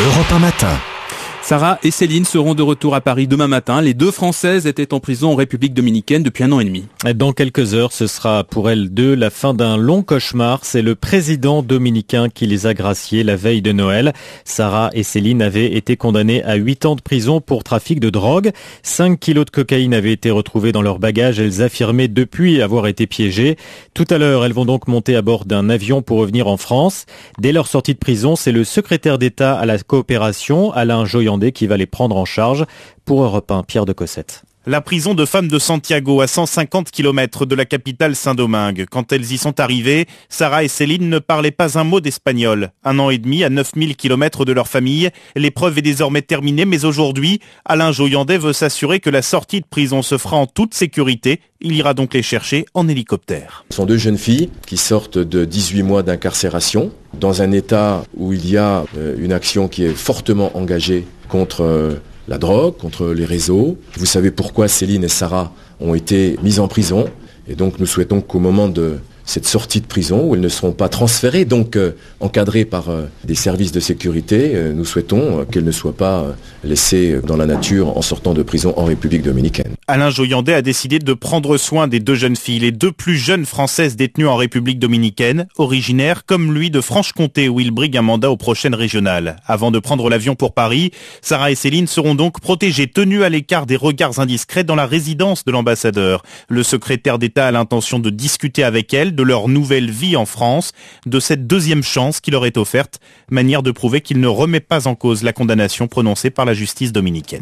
Europe 1 matin. Sarah et Céline seront de retour à Paris demain matin. Les deux Françaises étaient en prison en République dominicaine depuis 1 an et demi. Dans quelques heures, ce sera pour elles deux la fin d'un long cauchemar. C'est le président dominicain qui les a graciées la veille de Noël. Sarah et Céline avaient été condamnées à 8 ans de prison pour trafic de drogue. 5 kilos de cocaïne avaient été retrouvés dans leur bagage. Elles affirmaient depuis avoir été piégées. Tout à l'heure, elles vont donc monter à bord d'un avion pour revenir en France. Dès leur sortie de prison, c'est le secrétaire d'État à la coopération, Alain Joyandet, qui va les prendre en charge. Pour Europe 1, Pierre de Cossette. La prison de femmes de Santiago, à 150 km de la capitale Saint-Domingue. Quand elles y sont arrivées, Sarah et Céline ne parlaient pas un mot d'espagnol. 1 an et demi à 9000 km de leur famille. L'épreuve est désormais terminée, mais aujourd'hui, Alain Joyandet veut s'assurer que la sortie de prison se fera en toute sécurité. Il ira donc les chercher en hélicoptère. Ce sont 2 jeunes filles qui sortent de 18 mois d'incarcération dans un état où il y a une action qui est fortement engagée contre la drogue, contre les réseaux. Vous savez pourquoi Céline et Sarah ont été mises en prison. Et donc nous souhaitons qu'au moment de cette sortie de prison, où elles ne seront pas transférées, donc encadrées par des services de sécurité, nous souhaitons qu'elles ne soient pas laissées dans la nature en sortant de prison en République dominicaine. Alain Joyandet a décidé de prendre soin des 2 jeunes filles, les 2 plus jeunes françaises détenues en République dominicaine, originaires comme lui de Franche-Comté où il brigue un mandat aux prochaines régionales. Avant de prendre l'avion pour Paris, Sarah et Céline seront donc protégées, tenues à l'écart des regards indiscrets dans la résidence de l'ambassadeur. Le secrétaire d'État a l'intention de discuter avec elles de leur nouvelle vie en France, de cette 2e chance qui leur est offerte, manière de prouver qu'il ne remet pas en cause la condamnation prononcée par la justice dominicaine.